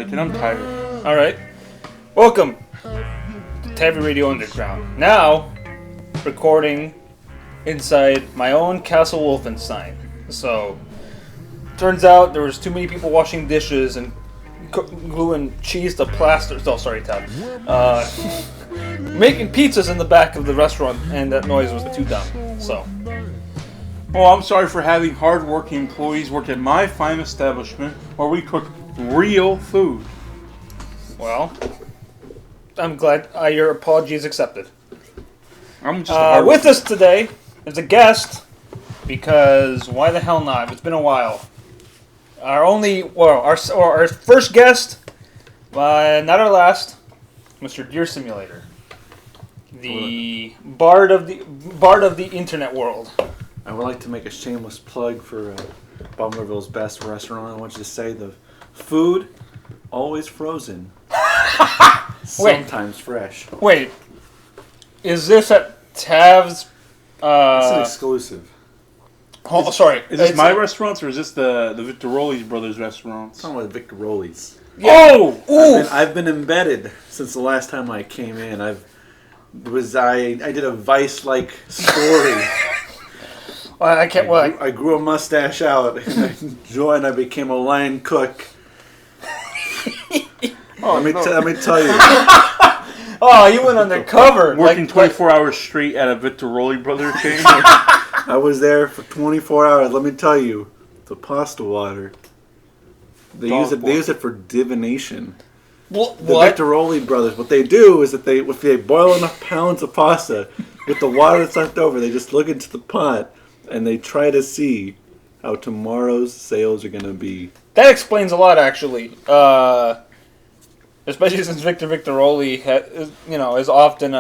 disconnected. I'm tired. All right. Welcome to TaviRadio Underground. Now, recording inside my own Castle Wolfenstein. So, turns out there was too many people washing dishes and gluing cheese to plaster. Oh, sorry, Tab. Making pizzas in the back of the restaurant, and that noise was too dumb. So. Oh, I'm sorry for having hard-working employees work at my fine establishment where we cook real food. Well, I'm glad your apology is accepted. I'm just with us today is a guest, because why the hell not? It's been a while. Our first guest, not our last, Mr. Deer Simulator, the bard of the internet world. I would like to make a shameless plug for Bumlerville's best restaurant. I want you to say the food, always frozen. Sometimes fresh. Wait, is this at Tav's? It's an exclusive. Oh, sorry. Is this my restaurant or is this the Victoroli's brothers' restaurant? I'm talking about Victoroli's. Yeah. Oh! I've been embedded since the last time I came in. I did a Vice-like story. I grew a mustache out, and I became a line cook. Let me tell you. Oh, you went undercover. Working 24 hours straight at a Victoroli brother chain? I was there for 24 hours. Let me tell you, the pasta water. They use it for divination. What? The Victoroli brothers, what they do is that if they boil enough pounds of pasta, with the water that's left over, they just look into the pot and they try to see how tomorrow's sales are going to be. That explains a lot, actually. Especially since Victoroli, is often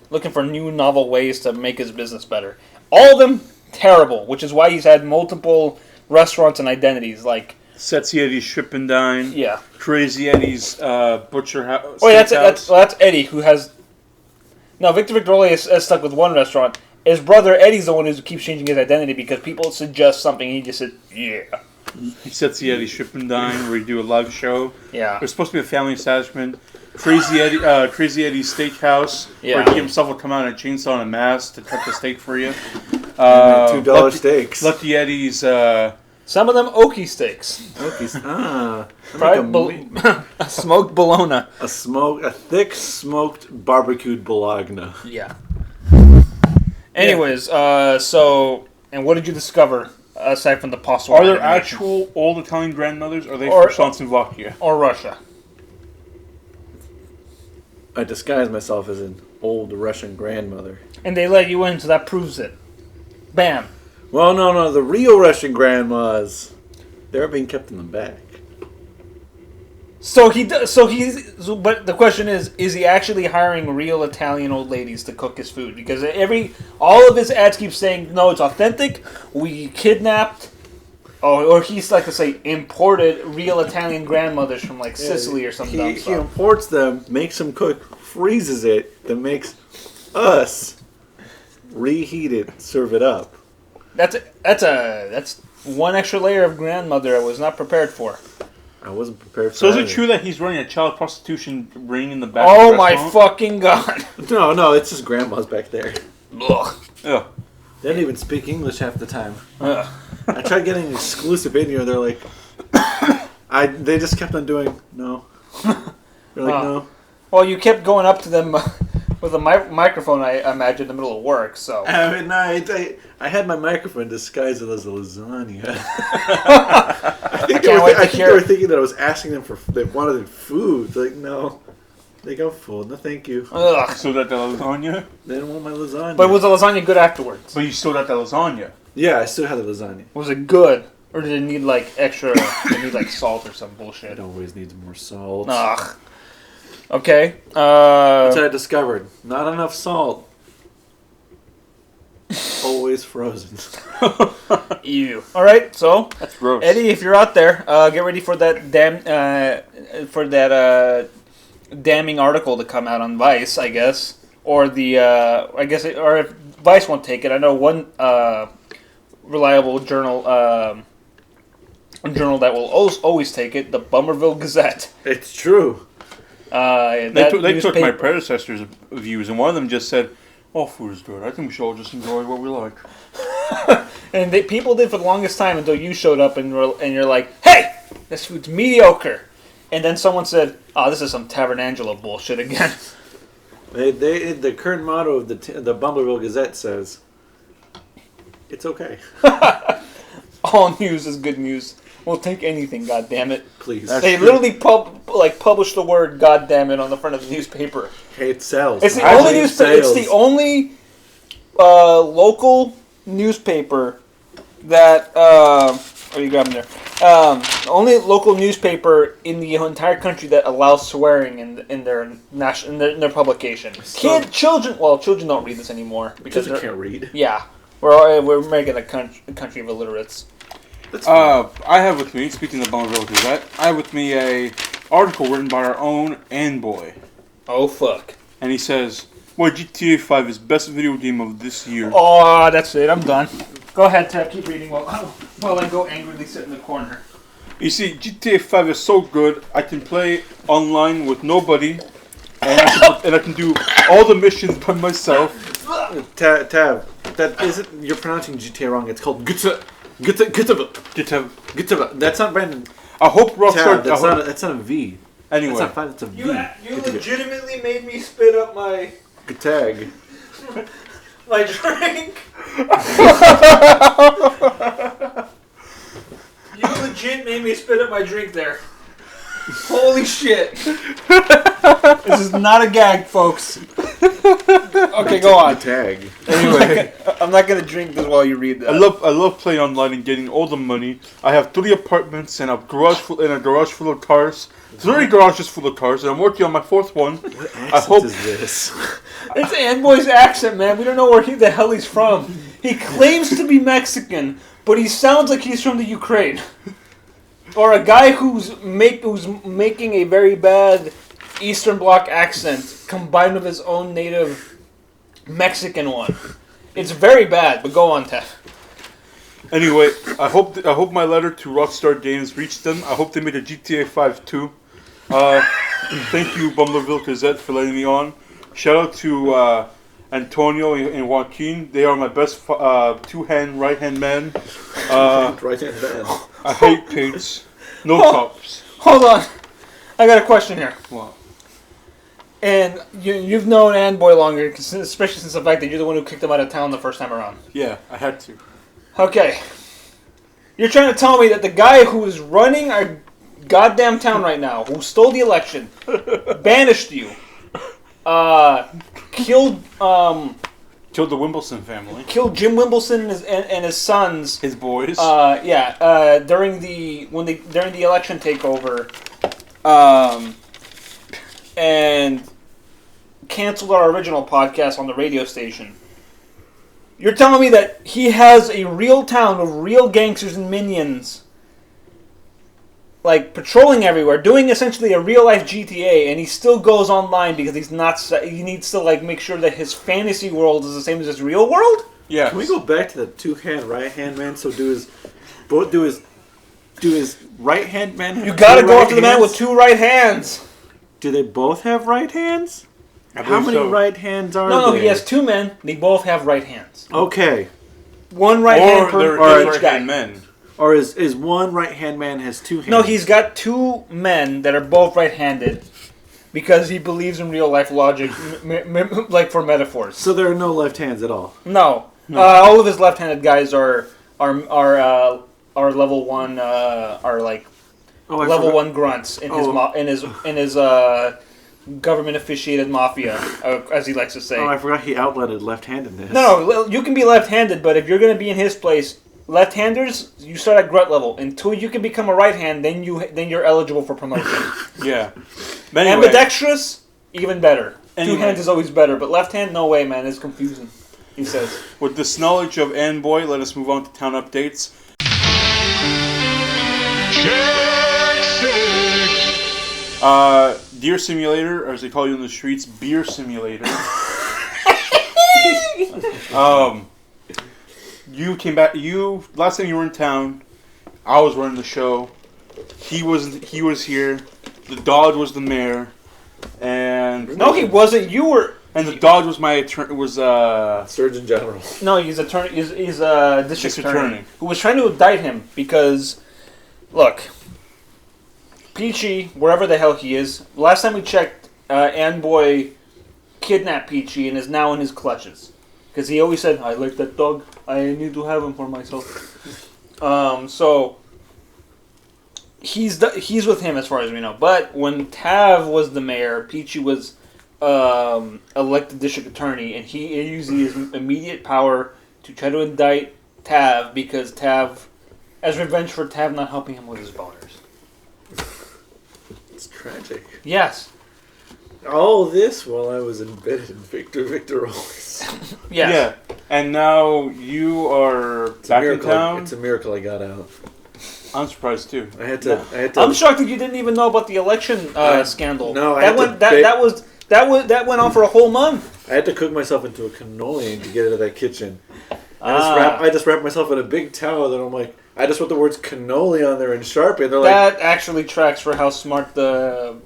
looking for new, novel ways to make his business better. All of them terrible, which is why he's had multiple restaurants and identities, like Setsy Eddie's Ship and Dine. Yeah. Crazy Eddie's Butcher House. Oh, yeah, that's Eddie, who has... No, Victor Victoroli is stuck with one restaurant. His brother Eddie's the one who keeps changing his identity because people suggest something and he just said, yeah. He Setsy Eddie's Ship and Dine, where you do a live show. Yeah. There's supposed to be a family establishment. Crazy Eddie's Steakhouse, where he himself will come out in a chainsaw and a mask to cut the steak for you. $2 steaks. Lucky Eddie's... some of them Okie steaks. Okies. A smoked bologna. A thick smoked barbecued bologna. Yeah. Anyways, and what did you discover aside from the pasta? Are there actual old Italian grandmothers, or are they from Czechoslovakia? Or Russia? I disguise myself as an old Russian grandmother. And they let you in, so that proves it. Bam. Well, no, the real Russian grandmas, they're being kept in the back. But the question is he actually hiring real Italian old ladies to cook his food? Because all of his ads keep saying, no, it's authentic, we kidnapped, or he's like to say, imported real Italian grandmothers from like Sicily or something. He imports them, makes them cook, freezes it, then makes us reheat it, serve it up. That's one extra layer of grandmother I was not prepared for. I wasn't prepared for So that. is it true that he's running a child prostitution ring in the back Oh of the my restaurant? fucking god. No, it's just grandma's back there. Ugh. Yeah. They don't even speak English half the time. Ugh. I tried getting exclusive in here. They're like, they just kept on doing no. They're like no. Well, you kept going up to them with a microphone, I imagine, in the middle of work. So I mean, I had my microphone disguised as a lasagna. I think they were thinking that I was asking them they wanted food. They're like, no, they got food. No, thank you. Ugh. You still got the lasagna? They didn't want my lasagna. But was the lasagna good afterwards? But you still got the lasagna. Yeah, I still had the lasagna. Was it good? Or did it need like extra, did it need like salt or some bullshit? It always needs more salt. Ugh. Okay. That's what I discovered. Not enough salt. Always frozen. Ew. Alright, so That's gross. Eddie, if you're out there, get ready for that damning article to come out on Vice, I guess. Or or if Vice won't take it, I know one reliable journal journal that will always take it, the Bummerville Gazette. It's true. They took my predecessor's views, and one of them just said, "All food is good. I think we should all just enjoy what we like." And people did for the longest time until you showed up and you're like, "Hey, this food's mediocre." And then someone said, "Oh, this is some Tavernangelo bullshit again." The current motto of the Bumbleville Gazette says, "It's okay." All news is good news. We'll take anything, goddammit. Please. They literally published the word "goddammit" on the front of the newspaper. Hey, it sells. It's the only newspaper. It's the only local newspaper that. What are you grabbing there? The only local newspaper in the entire country that allows swearing in their publication. Children don't read this anymore because they can't read. Yeah, we're making a country of illiterates. I have with me, speaking of Bonneville Gazette, I have with me a article written by our own Anboy. Oh fuck! And he says, "Why GTA 5 is best video game of this year." Oh, that's it. I'm done. Go ahead, Tab. Keep reading while I go angrily sit in the corner. You see, GTA 5 is so good, I can play online with nobody, and I can do all the missions by myself. Tab, that isn't. You're pronouncing GTA wrong. It's called GTA. That's not Brandon. I hope Rockstar. That's not a V. Anyway, that's not fine. It's a V. You legitimately made me spit up my tag. My drink. You legit made me spit up my drink there. Holy shit. This is not a gag, folks. Okay, go on. Tag. Anyway, I'm not gonna drink this while you read that. I love playing online and getting all the money. I have 3 apartments and a garage full of cars. 3 garages full of cars, and I'm working on my 4th one. What accent is this? It's Anboy's accent, man. We don't know where the hell he's from. He claims to be Mexican, but he sounds like he's from the Ukraine. Or a guy who's making a very bad Eastern Bloc accent combined with his own native Mexican one. It's very bad, but go on, Tef. Anyway, I hope my letter to Rockstar Games reached them. I hope they made a GTA 5 too. Thank you, Bumbleville Gazette, for letting me on. Shout out to Antonio and Joaquin. They are my best right-hand men. Right-hand man. I hate pigs. No cops. Hold on. I got a question here. What? And you've known Anboy longer, especially since the fact that you're the one who kicked him out of town the first time around. Yeah, I had to. Okay. You're trying to tell me that the guy who is running our goddamn town right now, who stole the election, banished you, killed the Wimbledon family. Killed Jim Wimbledon and his sons. His boys. During the election takeover, and canceled our original podcast on the radio station. You're telling me that he has a real town of real gangsters and minions, like patrolling everywhere, doing essentially a real life GTA, and he still goes online because he needs to like make sure that his fantasy world is the same as his real world? Yeah. Can we go back to the 2-hand right-hand man? So do his right-hand man? You gotta go after the man with 2 right hands. Do they both have right hands? How many right hands are there? No, he has 2 men. They both have right hands. Okay. One right hand per each guy. Men. Or is one right-hand man has 2 hands? No, he's got 2 men that are both right-handed because he believes in real-life logic, like for metaphors. So there are no left hands at all? No. All of his left-handed guys are level 1, level 1 grunts in his government-officiated mafia, as he likes to say. Oh, I forgot he outletted left-handedness. No, you can be left-handed, but if you're going to be in his place, left-handers, you start at grunt level. Until you can become a right hand, then you're eligible for promotion. Yeah. But anyway, ambidextrous, even better. Anyway. 2 hands is always better, but left hand, no way, man. It's confusing. He says. With this knowledge of Anboy, let us move on to town updates. Deer Simulator, or as they call you in the streets, Beer Simulator. You came back. Last time you were in town, I was running the show. He was here. The Dodge was the mayor, and No, he wasn't. You were. And the Dodge was my attorney. Was Surgeon General. No, he's attorney. He's a district attorney who was trying to indict him because, look, Peachy, wherever the hell he is. Last time we checked, Anboy kidnapped Peachy and is now in his clutches because he always said, "I like that dog. I need to have him for myself." So he's with him as far as we know. But when Tav was the mayor, Peachy was elected district attorney, and he used his immediate power to try to indict Tav because Tav, as revenge for Tav not helping him with his boners. It's tragic. Yes. All this while I was embedded in Victor always. Yes. Yeah. And now you are back in town. It's a miracle I got out. I'm surprised too. I had to. I'm shocked that you didn't even know about the election scandal. No, that went on for a whole month. I had to cook myself into a cannoli to get out of that kitchen. I just wrapped myself in a big towel, and I'm like, I just wrote the words cannoli on there in Sharpie, and they're like, that actually tracks for how smart the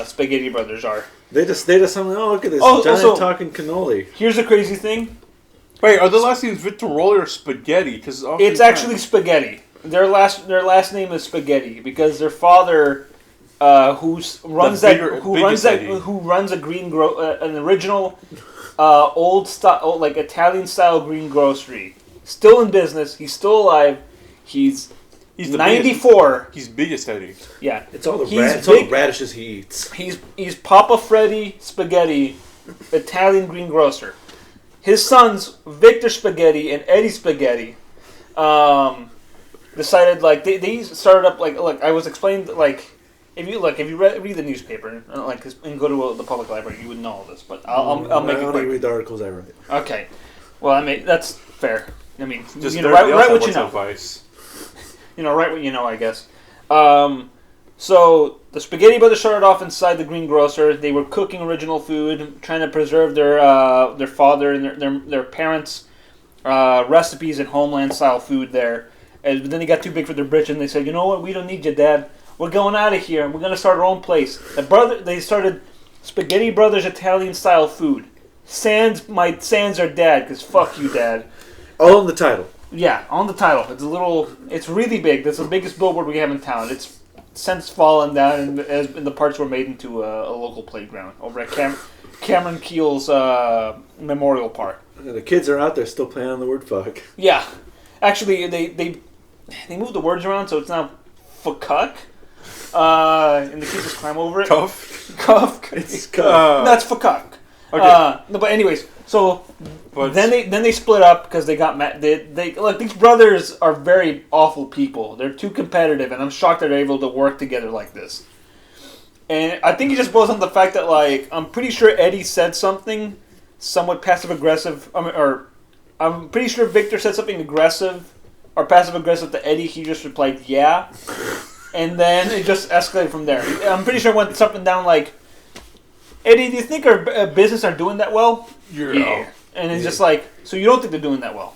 Spaghetti Brothers are. They just something. Oh, look at this giant talking cannoli. Here's the crazy thing. Wait, are the last names Vittoroli or Spaghetti? Because it's actually Spaghetti. Their last name is Spaghetti because their father, who runs a green an original old style, like Italian style green grocery, still in business. He's still alive. He's 94. He's biggest Eddie. Yeah, it's all the radishes he eats. He's Papa Freddy Spaghetti, Italian green grocer. His sons Victor Spaghetti and Eddie Spaghetti decided they started up look, I was explained if you read the newspaper and go to the public library, you would know all this, but I'll make it quick. I only read the articles I read. Okay, well that's fair. I mean, just write what you know. Advice. Write what you know, I guess. So the Spaghetti Brothers started off inside the greengrocer. They were cooking original food, trying to preserve their father and their parents' recipes and homeland style food there. And then they got too big for their britches, and they said, "You know what? We don't need you, Dad. We're going out of here. We're gonna start our own place." They started Spaghetti Brothers Italian style food. Sans our dad, because fuck you, Dad. All in the title. Yeah, on the title. It's really big. That's the biggest billboard we have in town. It's since fallen down, and the parts were made into a local playground over at Cameron Keel's Memorial Park. The kids are out there still playing on the word fuck. Yeah. Actually, they moved the words around, so it's now fuck. And the kids just climb over it. Cuff. It's cuff. That's fuck. Okay. No, but anyways, so then they split up because they got mad. They like these brothers are very awful people. They're too competitive, and I'm shocked that they're able to work together like this. And I think it just boils on the fact that I'm pretty sure Eddie said something somewhat passive aggressive. I'm pretty sure Victor said something aggressive or passive aggressive to Eddie. He just replied, "Yeah," and then it just escalated from there. I'm pretty sure it went something down like, "Eddie, do you think our business are doing that well?" Yeah. And it's just like, so you don't think they're doing that well?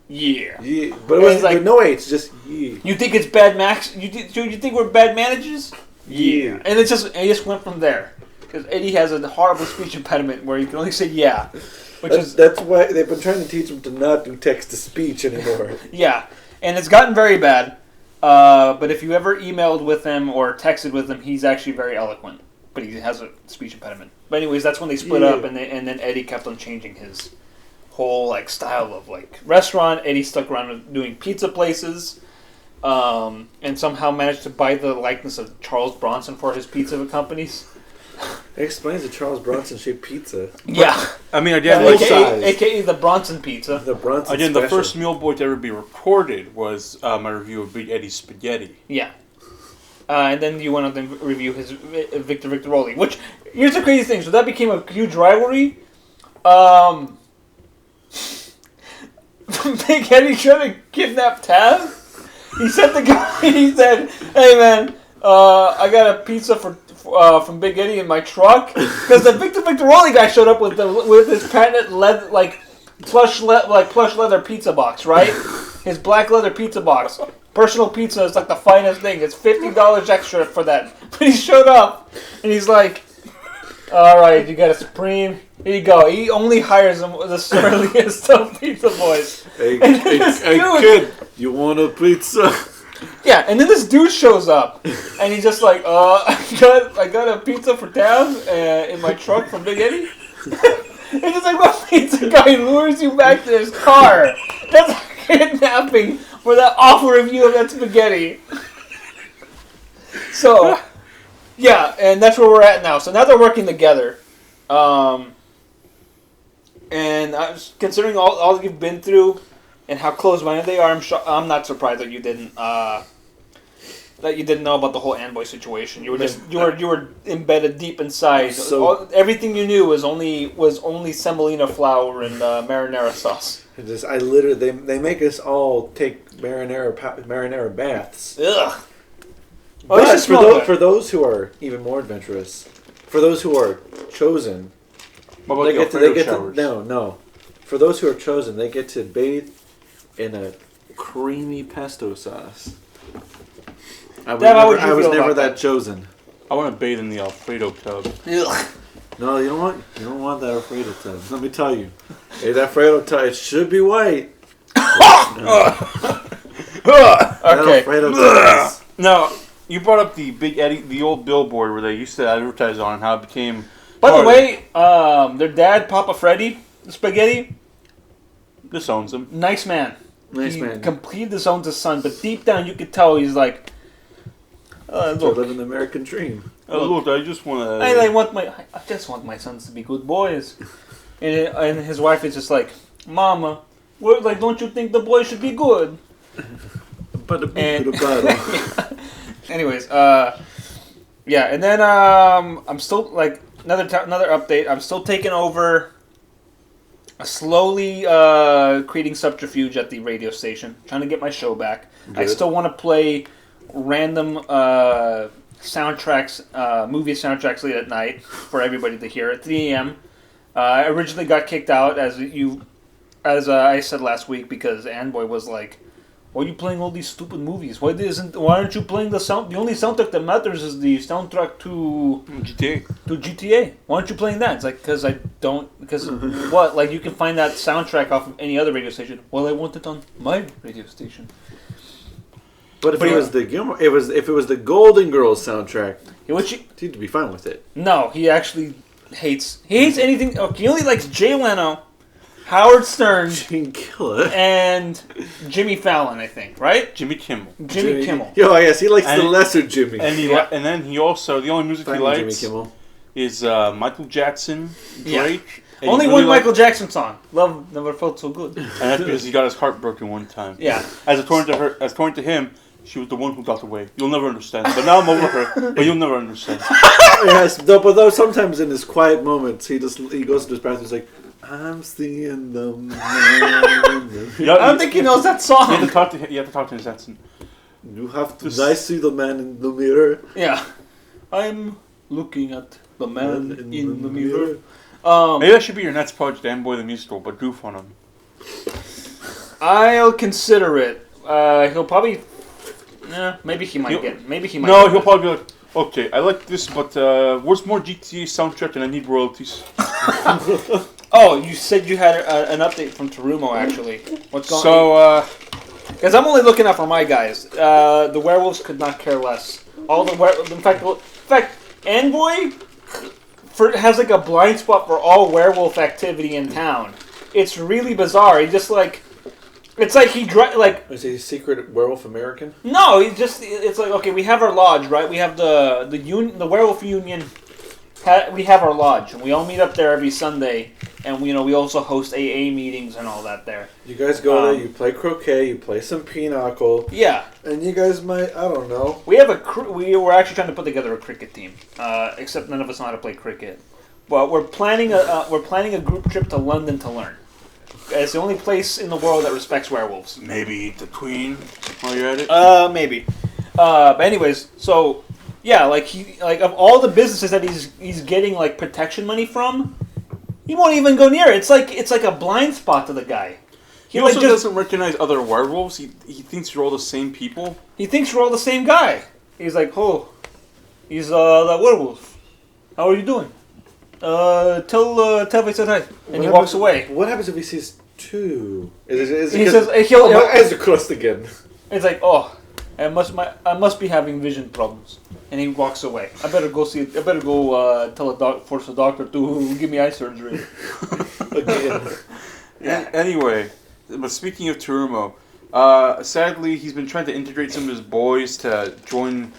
Yeah. Yeah. But it was like, no way, it's just yeah. You think it's bad max? You think we're bad managers? Yeah. And it just went from there. Because Eddie has a horrible speech impediment where he can only say yeah. That's why they've been trying to teach him to not do text-to-speech anymore. Yeah. And it's gotten very bad. But if you ever emailed with him or texted with him, he's actually very eloquent. But he has a speech impediment. But anyways, that's when they split up, and then Eddie kept on changing his whole style of restaurant. Eddie stuck around with doing pizza places, and somehow managed to buy the likeness of Charles Bronson for his pizza companies. It explains the Charles Bronson shaped pizza. Yeah, I mean, again, AKA the Bronson pizza. The Bronson. Again, special. the first meal boy to ever be recorded was my review of Big Eddie's Spaghetti. Yeah. And then you went on to review his Victor Victoroli, which, here's the crazy thing, so that became a huge rivalry. Big Eddie tried to kidnap Tav. He sent the guy, he said, "Hey man, I got a pizza from Big Eddie in my truck." Because the Victor Victoroli guy showed up with his patented plush leather pizza box, right? His black leather pizza box. personal pizza is like the finest thing. It's $50 extra for that. But he showed up, and he's like, all right, you got a Supreme. Here you go. He only hires them the surliest pizza boys. Hey, kid, you want a pizza? Yeah, and then this dude shows up, and he's just like, I got a pizza for Tab in my truck from Big Eddie. And it's like, what pizza guy lures you back to his car? That's kidnapping for that awful review of that spaghetti. So, yeah, and that's where we're at now. So now they're working together. And considering all you've been through and how close-minded they are, I'm not surprised that you didn't know about the whole Envoy situation. You were embedded deep inside. So everything you knew was only semolina flour and marinara sauce. They make us all take marinara baths. Ugh. But for those who are even more adventurous, for those who are chosen, they get to no. For those who are chosen, they get to bathe in a creamy pesto sauce. I was never that chosen. I want to bathe in the Alfredo tub. Ugh. No, you don't want that Alfredo tub. Let me tell you, that Alfredo tub, it should be white. Okay. Alfredo tub. Now, you brought up the Big Eddie, the old billboard where they used to advertise on, and how it became. By the way, their dad, Papa Freddy, the spaghetti, disowns him. nice man. Nice he man. completely disowns his son, but deep down you could tell he's like, look, living the American dream. Look, I just want to. I just want my sons to be good boys. And his wife is just like, Mama, don't you think the boy should be good? Anyways, yeah, and then I'm still like another update. I'm still taking over, slowly creating subterfuge at the radio station, trying to get my show back. Good. I still want to play random soundtracks, movie soundtracks late at night for everybody to hear at 3 a.m. I originally got kicked out as I said last week because Anboy was like, "Why are you playing all these stupid movies? Why aren't you playing the sound? The only soundtrack that matters is the soundtrack to GTA. To GTA. Why aren't you playing that?" It's like because what? Like you can find that soundtrack off of any other radio station. Well, I want it on my radio station. But if it was the Golden Girls soundtrack, he'd be fine with it. No, he actually hates anything. Okay, he only likes Jay Leno, Howard Stern, and Jimmy Fallon, I think, right? Jimmy Kimmel. Jimmy Kimmel. Oh, yes, he likes the lesser Jimmy. And then he also, the only music he likes is Michael Jackson, Drake. Yeah. Only one Michael Jackson song. Love Never Felt So Good. And that's because he got his heart broken one time. Yeah. As according to him, she was the one who got away. You'll never understand. But now I'm over her. But you'll never understand. Yes, but sometimes in his quiet moments, he goes to his bathroom. He's like, "I'm seeing them." I don't think he knows that song. You have to talk to him. You have to talk to his accent. You have to. I see the man in the mirror. Yeah, I'm looking at the man in the mirror. Maybe that should be your next project, Amboy the Musical, but goof on him. I'll consider it. He'll probably. Maybe he might get. No, he'll probably be like, "Okay, I like this, but where's more GTA soundtrack and I need royalties." Oh, you said you had an update from Terumo, actually. What's going on? So, because I'm only looking out for my guys. The werewolves could not care less. In fact, Envoy has like a blind spot for all werewolf activity in town. It's really bizarre. He just like, it's like Is he a secret werewolf American? No, it's like, okay, we have our lodge, right? We have the werewolf union. We have our lodge, and we all meet up there every Sunday, and we also host AA meetings and all that there. You guys go there, you play croquet, you play some pinochle. Yeah. And you guys might, I don't know. We have we were actually trying to put together a cricket team, except none of us know how to play cricket. But we're planning a group trip to London to learn. It's the only place in the world that respects werewolves. Maybe eat the queen while you're at it? Maybe. But anyways, so yeah, of all the businesses that he's getting like protection money from, he won't even go near it. It's like a blind spot to the guy. He also doesn't recognize other werewolves. He thinks you're all the same people. He thinks we're all the same guy. He's like, oh, he's that werewolf. How are you doing? Tell Tavi said hi. And he walks away. What happens if he sees two? He says, my eyes are crossed again. It's like, oh, I must be having vision problems. And he walks away. I better go force a doctor to give me eye surgery. Again. Yeah. Anyway, but speaking of Terumo, sadly he's been trying to integrate some of his boys to join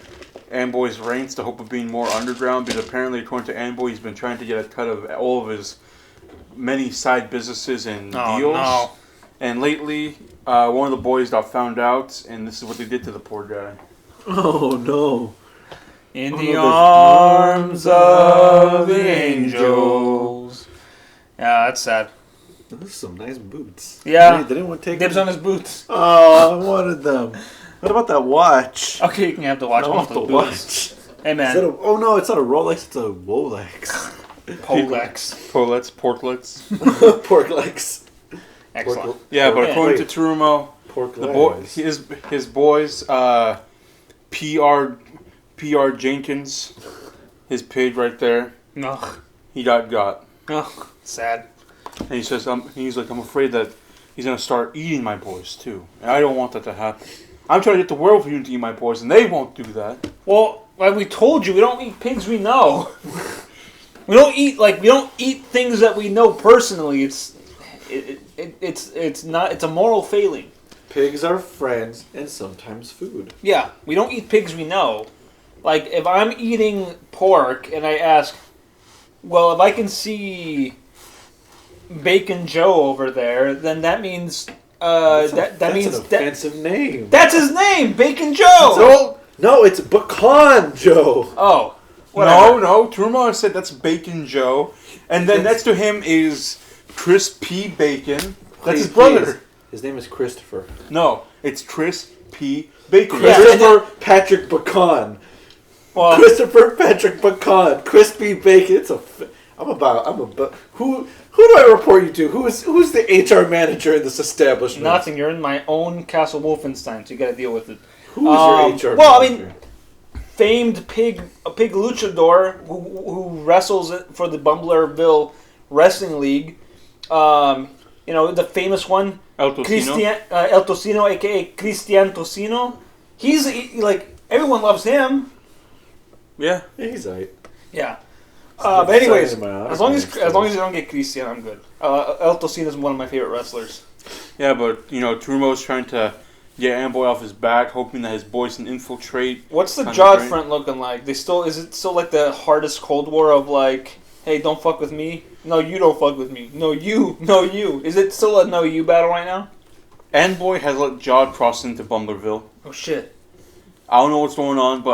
Amboy's ranks to hope of being more underground, because apparently, according to Amboy, he's been trying to get a cut of all of his many side businesses and deals. No. And lately, one of the boys got found out, and this is what they did to the poor guy. Oh no. In the arms of the angels. Yeah, that's sad. Those are some nice boots. Yeah. Did anyone take dibs them? on his boots. Oh, I wanted them. What about that watch? Okay, you can have the watch. I want the watch. Hey, man. Oh, no, it's not a Rolex. It's a Wolex. Polex. Porklets. Porklex. Excellent. Yeah, but according to Terumo, his boys, PR Jenkins, his pig right there. No. He got. Oh, sad. And he says, I'm afraid that he's gonna start eating my boys too, and I don't want that to happen. I'm trying to get the werewolf unit to eat my boys, and they won't do that. Well, like we told you, we don't eat pigs we know. we don't eat things that we know personally. It's a moral failing. Pigs are friends and sometimes food. Yeah, we don't eat pigs we know. Like, if I'm eating pork and I ask, well, if I can see Bacon Joe over there, then that means that's an offensive name. That's his name, Bacon Joe. No, it's Pecan Joe. Oh, whatever. No. Terumo said that's Bacon Joe, and then next to him is Chris P. Bacon. That's his brother. His name is Christopher. No, it's Chris P. Bacon. Christopher Patrick Pecan. Well, Christopher Patrick Pecan. Crispy Bacon. Who do I report you to? Who's the HR manager in this establishment? Nothing. You're in my own Castle Wolfenstein, so you got to deal with it. Who is your HR manager? Well, I mean, famed pig luchador who wrestles for the Bumblerville Wrestling League. The famous one, El Tocino. El Tocino, aka Christian Tocino. He's like, everyone loves him. Yeah, he's right. Yeah. But anyways, as long as you don't get Christian, I'm good. El Tocino is one of my favorite wrestlers. Yeah, but Terumo's trying to get Amboy off his back, hoping that his boys can infiltrate. What's the Jod front looking like? Is it still like the hardest Cold War of like, hey, don't fuck with me? No, you don't fuck with me. No, you. No, you. Is it still a no you battle right now? Amboy has let Jod cross into Bumblerville. Oh shit. I don't know what's going on, but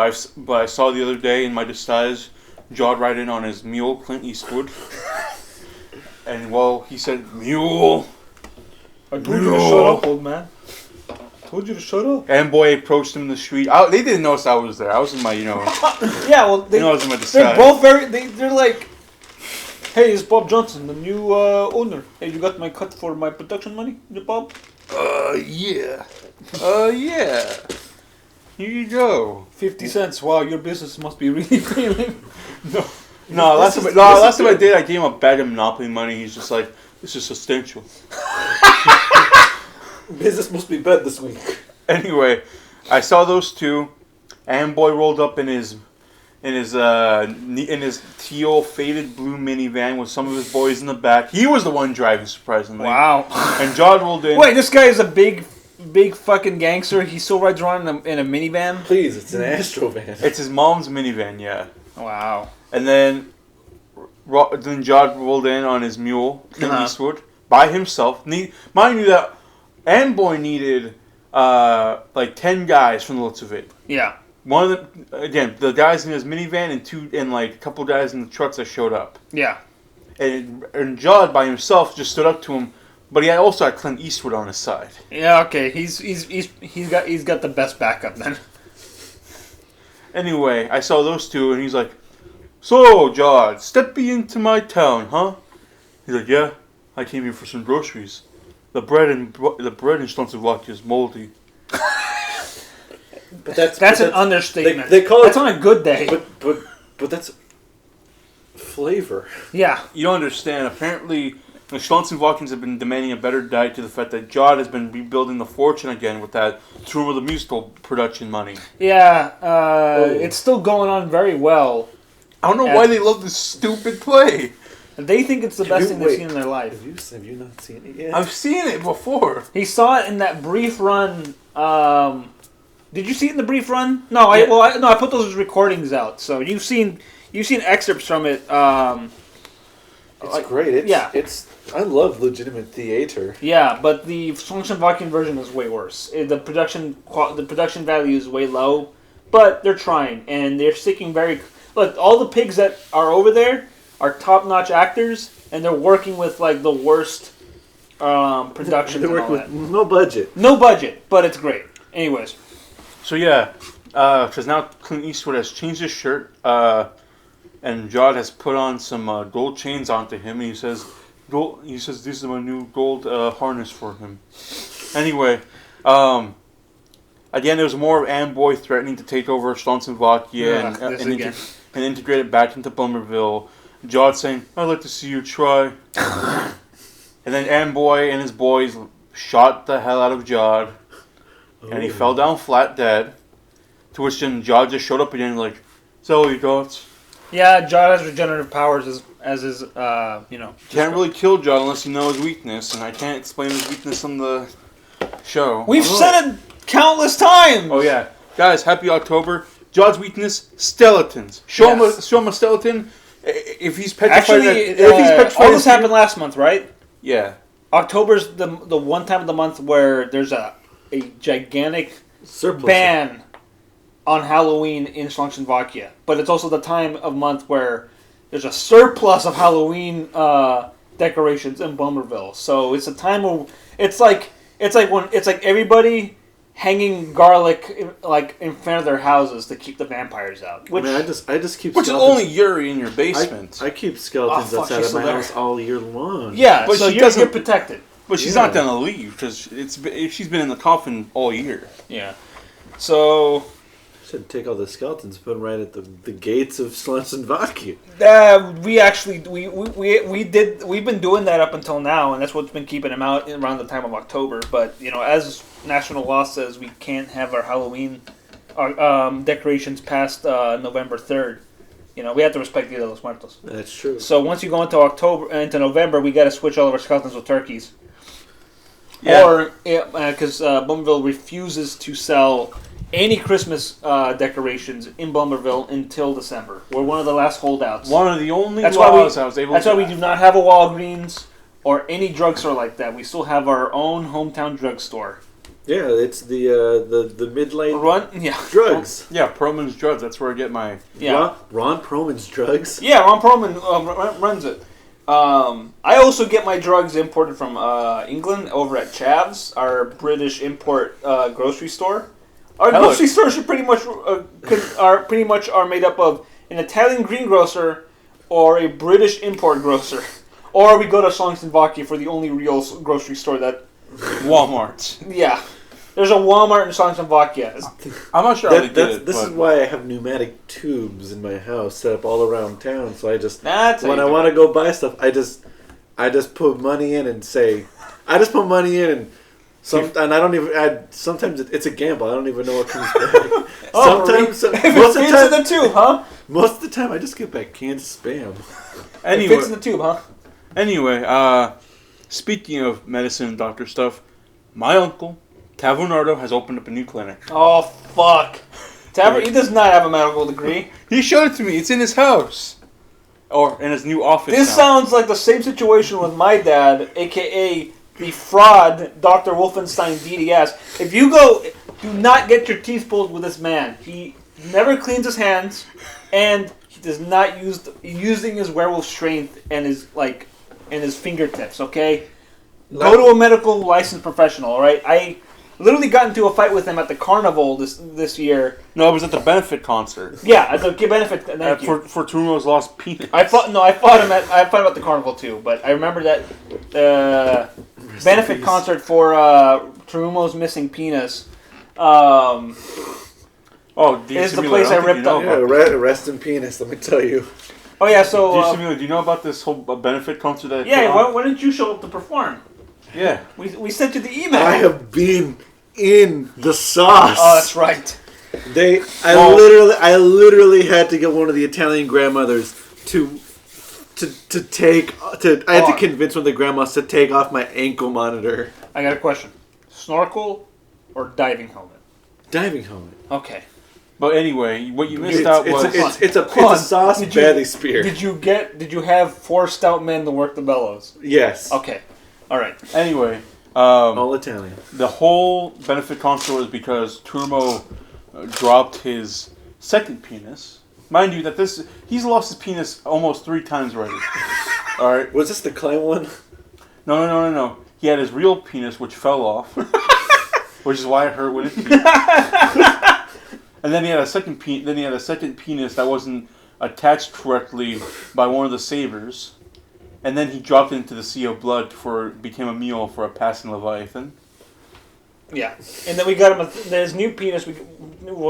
I saw the other day in my disguise Jod ride in on his mule, Clint Eastwood. And he said, mule. I told you to shut up, old man. Told you to shut up. Amboy approached him in the street. They didn't notice I was there. I was in my, Yeah, well, I was in my disguise. They're both they're like, hey, it's Bob Johnson, the new owner. Hey, you got my cut for my production money, Bob? Yeah. Yeah. Here you go. 50 cents. Wow, your business must be really failing. No, last time I did, I gave him a bag of Monopoly money. He's just like, this is substantial. Business must be bad this week. Anyway, I saw those two. Amboy rolled up in his teal faded blue minivan with some of his boys in the back. He was the one driving, surprisingly. Wow. And Jod rolled in. Wait, this guy is a big fucking gangster. He still rides around in a minivan? Please, it's an Astro van. It's his mom's minivan, yeah. Wow. And then Jod rolled in on his mule, Clint Eastwood, by himself. Mind you that Amboy needed 10 guys from the looks of it. Yeah. One of them, again, the guys in his minivan and a couple guys in the trucks that showed up. Yeah. And Jod by himself just stood up to him, but he also had Clint Eastwood on his side. Yeah, okay. He's got the best backup then. Anyway, I saw those two, and he's like, "So, Jod, stepping into my town, huh?" He's like, "Yeah, I came here for some groceries. the bread in Czechoslovakia is moldy. But that's an understatement. They call that's on a good day. But that's flavor. Yeah. You don't understand. Apparently, the Czechoslovakians have been demanding a better diet to the fact that Jod has been rebuilding the fortune again with that Tour of the Musical production money. Yeah. It's still going on very well. I don't know why they love this stupid play. They think it's the best thing they've seen in their life. Have you not seen it yet? I've seen it before. He saw it in that brief run. Did you see it in the brief run? No, Yeah. I put those recordings out. So you've seen excerpts from it. It's great. I love legitimate theater. Yeah, but the Czechoslovakian version is way worse. The production value is way low, but they're trying and they're sticking very. Look, all the pigs that are over there are top-notch actors, and they're working with like the worst productions. They're working with no budget. No budget, but it's great. Anyways. So yeah, because now Clint Eastwood has changed his shirt, and Jod has put on some gold chains onto him, and he says, this is my new gold harness for him. Anyway, again, there was more of Amboy threatening to take over Czechoslovakia and integrate it back into Bummerville. Jod saying, "I'd like to see you try." And then Amboy and his boys shot the hell out of Jod. And he fell down flat dead. To which then Jod just showed up again like, "Is that all you got?" Yeah, Jod has regenerative powers as his, Can't really kill Jod unless you know his weakness, and I can't explain his weakness on the show. We've said it countless times! Oh yeah. Guys, happy October. Jod's weakness, skeletons. Show him a skeleton. If he's petrified... all this happened last month, right? Yeah. October's the one time of the month where there's a gigantic surplus ban on Halloween in Czechoslovakia, but it's also the time of month where there's a surplus of Halloween decorations in Bummerville. So it's a time where it's like everybody hanging garlic in front of their houses to keep the vampires out. Which, I just keep. Which is only Yuri in your basement. I keep skeletons outside of my house all year long. Yeah, but so you're protected. But she's not gonna leave because she's been in the coffin all year. Yeah. So should take all the skeletons, put them right at the gates of Czechoslovakia. We've been doing that up until now, and that's what's been keeping them out around the time of October. But as national law says, we can't have our Halloween decorations past November 3rd. We have to respect Dia de los Muertos. That's true. So once you go into November, we got to switch all of our skeletons with turkeys. Yeah. Or because Bummerville refuses to sell any Christmas decorations in Bummerville until December. We're one of the last holdouts. One of the only laws I was able to... That's why we do not have a Walgreens or any drugstore like that. We still have our own hometown drugstore. Yeah, it's the midnight drugs. Yeah, Perlman's Drugs. That's where I get my... Yeah. Ron Perlman's Drugs? Yeah, Ron Perlman runs it. I also get my drugs imported from England over at Chav's, our British import grocery store. Our grocery stores are pretty much are made up of an Italian greengrocer or a British import grocer, or we go to Czechoslovakia for the only real grocery store that Walmart. Yeah, there's a Walmart in Czechoslovakia. I'm not sure how they did it. This is why I have pneumatic tubes in my house set up all around town. So I just when I want to go buy stuff, I just put money in and say and. And I don't even. Sometimes it's a gamble. I don't even know what comes back. Sometimes, most of the time, in the tube, huh? Most of the time, I just get back canned spam. Anyway, it fits in the tube, huh? Anyway, speaking of medicine and doctor stuff, my uncle TaviRadio has opened up a new clinic. Oh fuck! He does not have a medical degree. He showed it to me. It's in his house, or in his new office. This sounds like the same situation with my dad, aka. The fraud, Dr. Wolfenstein DDS. If you go, do not get your teeth pulled with this man. He never cleans his hands, and he does not using his werewolf strength and his fingertips. Okay, go to a medical licensed professional. All right, I literally got into a fight with him at the carnival this year. No, it was at the benefit concert. Yeah, at the benefit. For Turo's lost penis. I fought him at the carnival too. But I remember that. benefit concert for Terumo's missing penis. Is the place I ripped up. Yeah, rest in penis, let me tell you. Oh yeah, so... do you know about this whole benefit concert that why didn't you show up to perform? Yeah. We sent you the email. I have been in the sauce. Oh, that's right. I literally had to get one of the Italian grandmothers I had to convince one of the grandmas to take off my ankle monitor. I got a question. Snorkel or diving helmet? Diving helmet. Okay. But anyway, what you missed out was... It's a sauce belly spear. Did you have 4 stout men to work the bellows? Yes. Okay. All right. Anyway... all Italian. The whole benefit concert was because Turmo dropped his second penis. Mind you, he's lost his penis almost 3 times already. All right. Was this the clay one? No. He had his real penis, which fell off, which is why it hurt when it peed. And then he had a second penis that wasn't attached correctly by one of the savers. And then he dropped it into the sea of blood became a meal for a passing Leviathan. Yeah. And then we got him his new penis with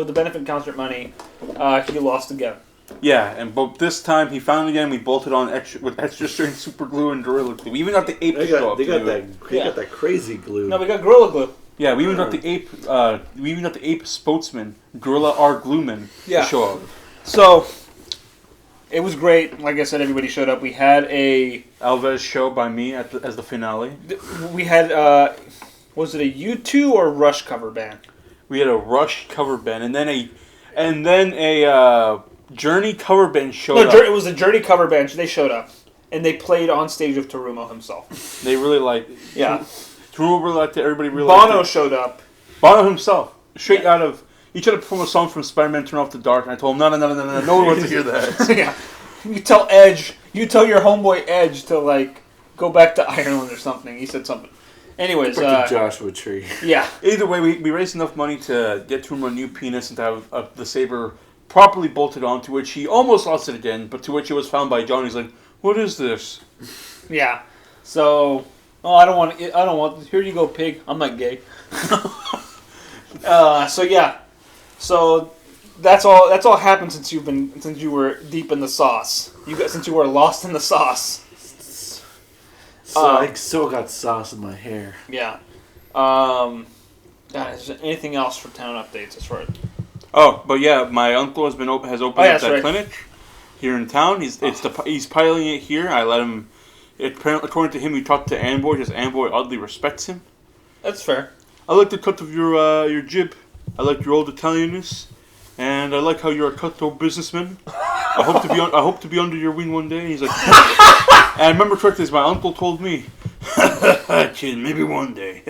the benefit concert money. He lost again. Yeah, but this time he found it again. We bolted on with extra strength super glue and Gorilla Glue. We even got the ape to show up. They got that crazy glue. No, we got Gorilla Glue. Yeah, we even got the ape. We even got the ape spokesman, Gorilla R. Glueman, to show up. So it was great. Like I said, everybody showed up. We had a Alves show by me as the finale. We had was it a U2 or Rush cover band? We had a Rush cover band, and then a Journey cover band showed up. It was a Journey cover band. They showed up, and they played on stage with Terumo himself. They really liked it. Yeah. Terumo really liked it. Everybody really liked it. Bono showed up. Bono himself. Straight out of... He tried to perform a song from Spider-Man Turn Off the Dark, and I told him, no one wants to hear that. Yeah. You tell your homeboy Edge to, go back to Ireland or something. He said something. Anyways, the Joshua Tree. Yeah. Either way, we raised enough money to get Terumo a new penis and to have the saber properly bolted on, to which he almost lost it again, but to which it was found by John. He's like, what is this? Yeah. So, I don't want, here you go, pig. I'm not gay. So that's all happened since you were deep in the sauce. Since you were lost in the sauce. So I still got sauce in my hair. Yeah. Is there anything else for town updates as far as? Oh, but yeah, my uncle has opened up that clinic here in town. He's piloting it here. I let him. According to him, he talked to Amboy because Amboy oddly respects him. That's fair. I like the cut of your jib. I like your old Italianness, and I like how you're a cutthroat businessman. I hope to be under your wing one day. And he's like, and I remember correctly, as my uncle told me, kid, maybe one day.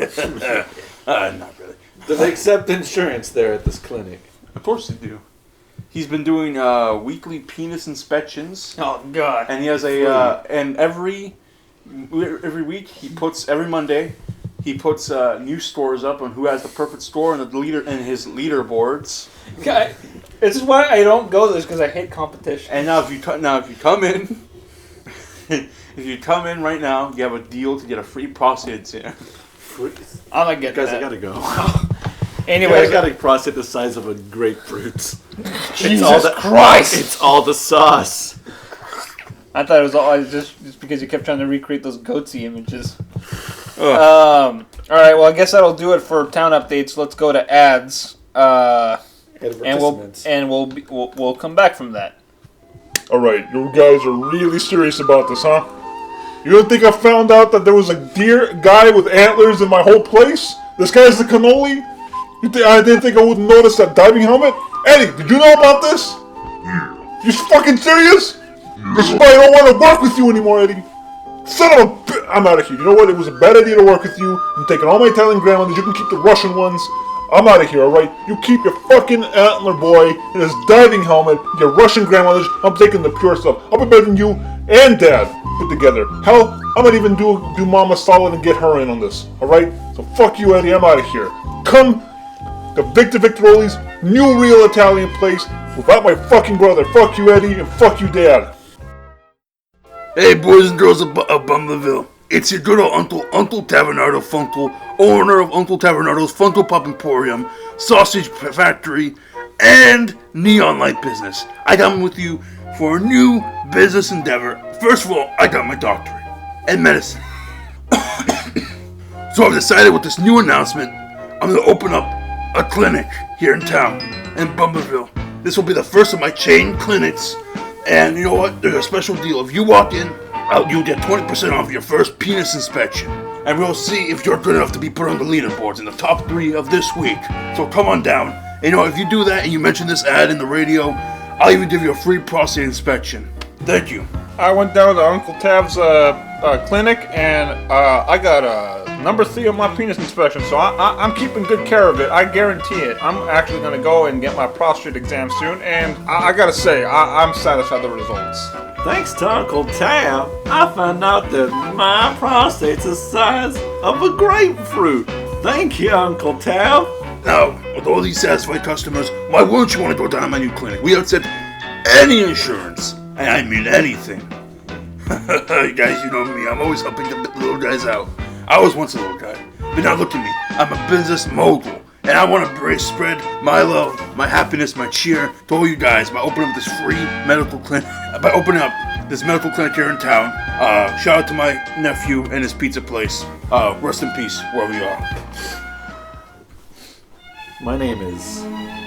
Not really. Do they accept insurance there at this clinic? Of course they do. He's been doing weekly penis inspections. Oh God! And he has and every week every Monday. He puts new scores up on who has the perfect score and his leaderboards. Okay, this is why I don't go to this, because I hate competition. And now if you come in, right now, you have a deal to get a free prostate exam. I'm not getting guys, that. I gotta go. Anyway, I got a prostate the size of a grapefruit. Jesus Christ! It's all the sauce. I thought it was all just because you kept trying to recreate those goatsy images. All right, well, I guess that'll do it for town updates. Let's go to ads, and we'll come back from that. All right, you guys are really serious about this, huh? You don't think I found out that there was a deer guy with antlers in my whole place? This guy's the cannoli? I didn't think I wouldn't notice that diving helmet? Eddie, did you know about this? You fucking serious? This is why I don't want to work with you anymore, Eddie. Son of a bitch. I'm out of here. You know what? It was a bad idea to work with you. I'm taking all my Italian grandmothers. You can keep the Russian ones. I'm out of here, alright? You keep your fucking antler boy in his diving helmet, your Russian grandmothers. I'm taking the pure stuff. I'll be better than you and Dad put together. Hell, I might even do Mama solid and get her in on this, alright? So fuck you, Eddie. I'm out of here. Come to Victor Victoroli's new real Italian place without my fucking brother. Fuck you, Eddie, and fuck you, Dad. Hey, boys and girls of Bumbleville. It's your good old Uncle Tavernardo Funkel, owner of Uncle Tavernardo's Funko Pop Emporium, Sausage Factory, and Neon Light Business. I come with you for a new business endeavor. First of all, I got my doctorate in medicine. So I've decided with this new announcement, I'm going to open up a clinic here in town, in Bumbleville. This will be the first of my chain clinics. And you know what? There's a special deal. If you walk in, you'll get 20% off your first penis inspection. And we'll see if you're good enough to be put on the leaderboards in the top 3 of this week. So come on down. And you know, if you do that and you mention this ad in the radio, I'll even give you a free prostate inspection. Thank you. I went down to Uncle Tav's clinic, and I got number 3 on my penis inspection, so I'm keeping good care of it. I guarantee it. I'm actually going to go and get my prostate exam soon, and I got to say, I'm satisfied with the results. Thanks to Uncle Tav, I found out that my prostate's the size of a grapefruit. Thank you, Uncle Tav. Now, with all these satisfied customers, why wouldn't you want to go down to my new clinic? We accept any insurance, and I mean anything. You guys, you know me, I'm always helping the little guys out. I was once a little guy, but now look at me. I'm a business mogul, and I want to spread my love, my happiness, my cheer to all you guys by opening up this free medical clinic. By opening up this medical clinic here in town. Shout out to my nephew and his pizza place. Rest in peace, where we are. My name is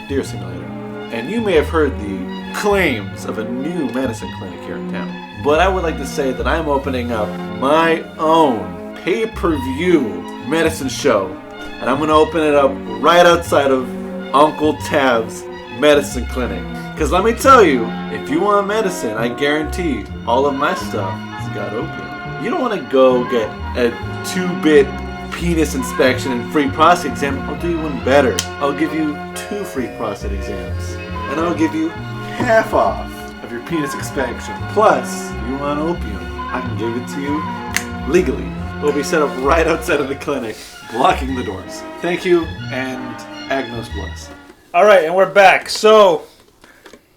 Deer Simulator, and you may have heard the claims of a new medicine clinic here in town. But I would like to say that I'm opening up my own pay-per-view medicine show, and I'm going to open it up right outside of Uncle Tav's medicine clinic. Because let me tell you, if you want medicine, I guarantee all of my stuff has got opium. You don't want to go get a 2-bit penis inspection and free prostate exam. I'll do you one better. I'll give you 2 free prostate exams. And I'll give you half off of your penis inspection. Plus, you want opium, I can give it to you legally. It'll be set up right outside of the clinic, blocking the doors. Thank you, and Agnos bless. Alright, and we're back. So,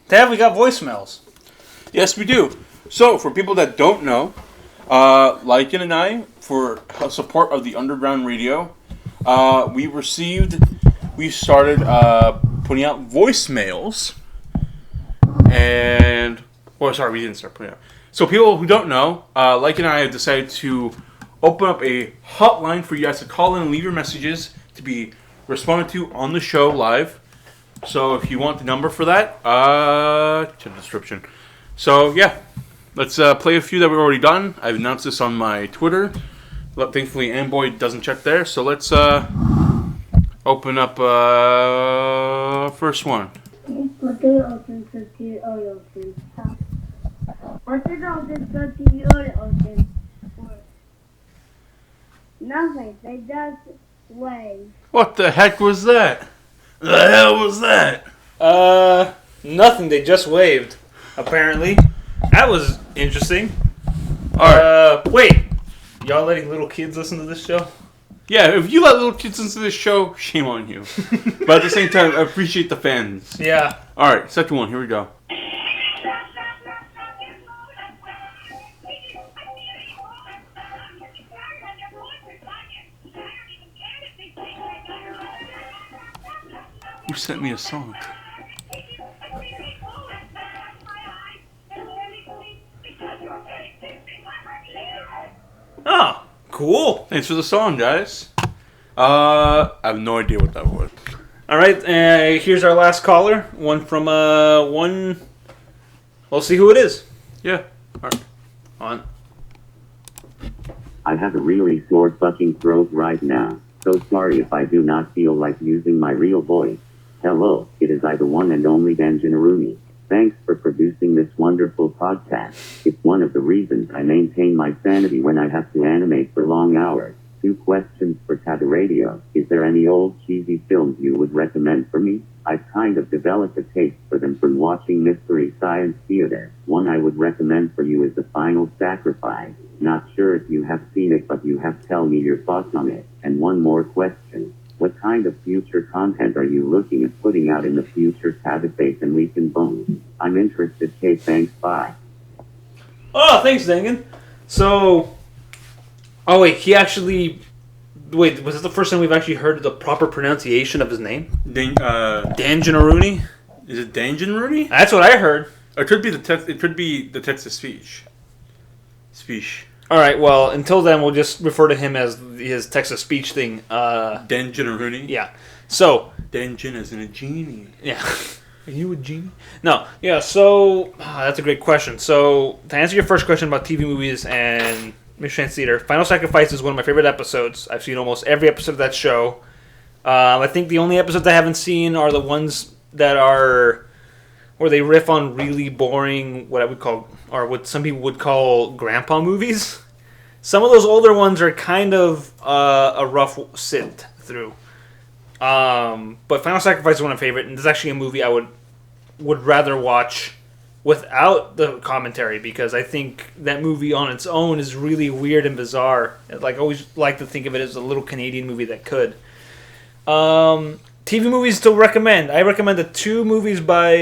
Tav, we got voicemails. Yes, we do. So, for people that don't know, Lycan and I, for support of the Underground Radio, we started putting out voicemails. And, we didn't start putting out. So, people who don't know, Lycan and I have decided to open up a hotline for you guys to call in and leave your messages to be responded to on the show live. So if you want the number for that, check the description. So yeah, let's play a few that we've already done. I've announced this on my Twitter. Thankfully, Amboy doesn't check there. So let's open up first one. What did open Nothing. They just wave. What the heck was that? The hell was that? Nothing. They just waved, apparently. That was interesting. Alright. Wait. Y'all letting little kids listen to this show? Yeah, if you let little kids listen to this show, shame on you. But at the same time, I appreciate the fans. Yeah. Alright, second one. Here we go. You sent me a song. Oh, cool. Thanks for the song, guys. I have no idea what that was. All right, here's our last caller. One from one. We'll see who it is. Yeah. All right. On. I have a really sore fucking throat right now. So sorry if I do not feel like using my real voice. Hello, it is I, the one and only Dan Gennaroni. Thanks for producing this wonderful podcast. It's one of the reasons I maintain my sanity when I have to animate for long hours. 2 questions for TaviRadio. Is there any old cheesy films you would recommend for me? I've kind of developed a taste for them from watching Mystery Science Theater. One I would recommend for you is The Final Sacrifice. Not sure if you have seen it, but you have to tell me your thoughts on it. And one more question. What kind of future content are you looking at putting out in the future, Taviface and Weekend Bones? I'm interested, Kate. Thanks, bye. Oh, thanks, Dangan. So, Oh wait, he actually. Wait, was this the first time we've actually heard the proper pronunciation of his name? Dan Gennaroni? Is it Dan Gennaroni? That's what I heard. It could be the text. It could be the text of speech. All right. Well, until then, we'll just refer to him as his text of speech thing. Dan Gennaroni. Yeah. So Dan Gen as in a genie. Yeah. Are you a genie? No. Yeah. So that's a great question. So to answer your first question about TV movies and Mystery Science Theater, Final Sacrifice is one of my favorite episodes. I've seen almost every episode of that show. I think the only episodes I haven't seen are the ones that are where they riff on really boring, what I would call, or what some people would call grandpa movies. Some of those older ones are kind of a rough sit through. But Final Sacrifice is one of my favorite, and it's actually a movie I would rather watch without the commentary, because I think that movie on its own is really weird and bizarre. Like, I always like to think of it as a little Canadian movie that could. TV movies to recommend. I recommend the two movies by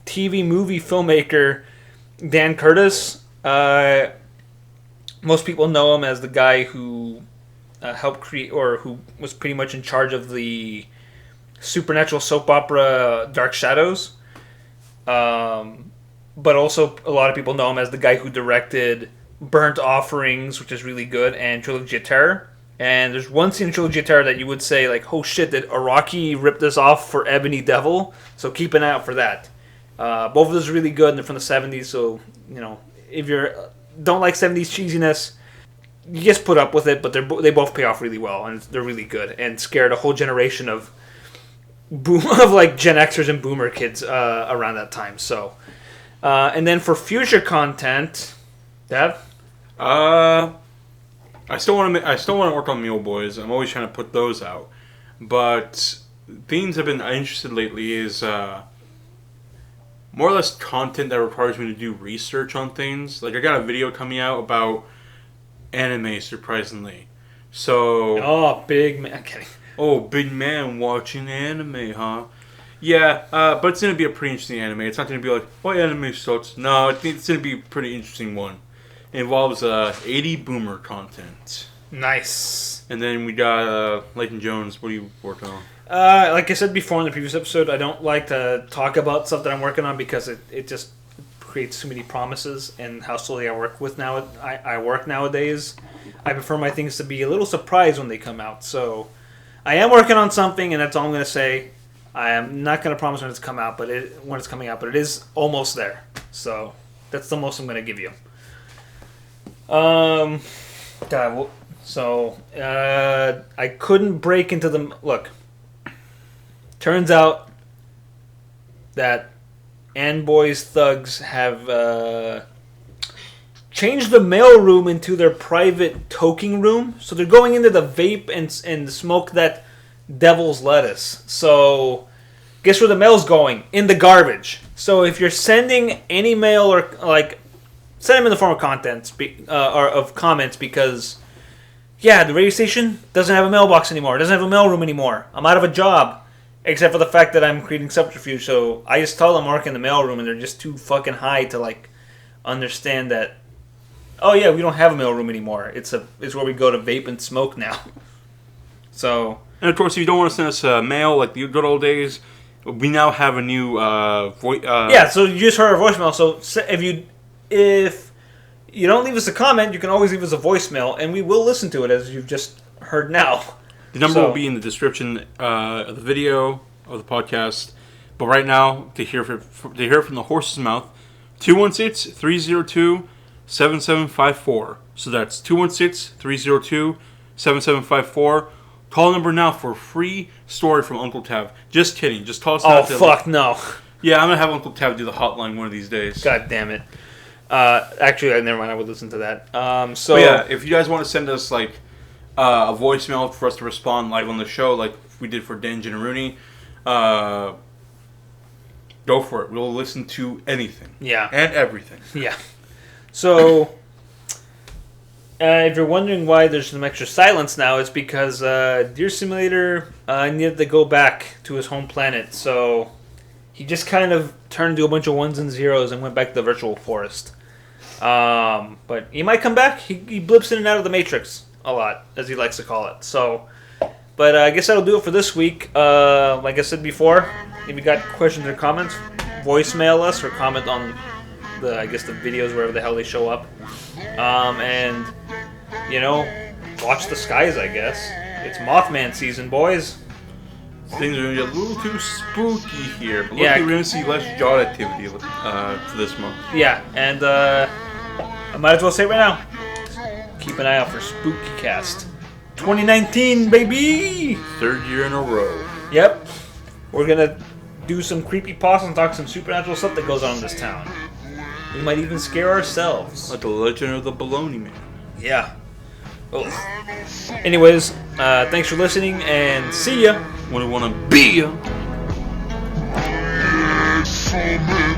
TV movie filmmaker Dan Curtis. Most people know him as the guy who helped create, or who was pretty much in charge of the supernatural soap opera Dark Shadows. But also a lot of people know him as the guy who directed Burnt Offerings, which is really good, and Trilogy of Terror. And there's one scene in Trilogy of Terror that you would say, like, oh shit, did Araki rip this off for Ebony Devil? So keep an eye out for that. Both of those are really good, and they're from the 70s, so, you know, if you don't like 70s cheesiness, you just put up with it, but they both pay off really well, and they're really good, and scared a whole generation of like Gen Xers and Boomer kids around that time. So, and then for future content, Dev? I still want to work on Mule Boys. I'm always trying to put those out, but things I've been interested lately is more or less content that requires me to do research on things. Like, I got a video coming out about anime, surprisingly. So, oh, big man, I'm kidding. Oh, big man watching anime, huh? Yeah, but it's gonna be a pretty interesting anime. It's not gonna be like, what anime sucks? No, it's gonna be a pretty interesting one. It involves 80 boomer content. Nice. And then we got Layton Jones. What are you working on? Like I said before in the previous episode, I don't like to talk about stuff that I'm working on because it just creates too many promises, and how slowly I work nowadays. I prefer my things to be a little surprised when they come out. So I am working on something, and that's all I'm going to say. I am not going to promise when it's coming out, but it is almost there. So that's the most I'm going to give you. I couldn't break into the look. Turns out that Boys Thugs have changed the mailroom into their private toking room. So they're going into the vape and smoke that devil's lettuce. So guess where the mail's going? In the garbage. So if you're sending any mail, or like, send them in the form of contents or of comments, because the radio station doesn't have a mailbox anymore. It doesn't have a mailroom anymore. I'm out of a job, except for the fact that I'm creating subterfuge. So I just tell them I'm working in the mailroom, and they're just too fucking high to like understand that. Oh yeah, we don't have a mailroom anymore. It's where we go to vape and smoke now. So, and of course, if you don't want to send us mail like the good old days, we now have a new voice. So you just heard our voicemail. So if you don't leave us a comment, you can always leave us a voicemail, and we will listen to it, as you've just heard now. The number will be in the description of the video of the podcast. But right now, to hear from the horse's mouth, 216-302-7754. So that's 216-302-7754. Call number now for a free story from Uncle Tav. Just kidding. Just call us out. Oh, fuck no. Yeah, I'm going to have Uncle Tav do the hotline one of these days. God damn it. Actually, never mind. I would listen to that. But if you guys want to send us like a voicemail for us to respond live on the show, like we did for Dan Gennaroni, go for it. We'll listen to anything. Yeah. And everything. Yeah. So, if you're wondering why there's some extra silence now, it's because Deer Simulator needed to go back to his home planet. So, he just kind of turned to a bunch of ones and zeros and went back to the virtual forest. But he might come back. He blips in and out of the Matrix a lot, as he likes to call it. So, but I guess that'll do it for this week. Like I said before, if you got questions or comments, voicemail us or comment on the videos wherever the hell they show up. And watch the skies. I guess it's Mothman season, boys. Things are going to get a little too spooky here. But Yeah. luckily we're going to see less yacht activity for this month. Yeah, and I might as well say it right now. Keep an eye out for Spooky Cast 2019, baby. 3rd year in a row. Yep, we're gonna do some creepy pastas and talk some supernatural stuff that goes on in this town. We might even scare ourselves. Like the Legend of the Baloney Man. Yeah. Well, anyways, thanks for listening and see ya. When I want to be ya. For me.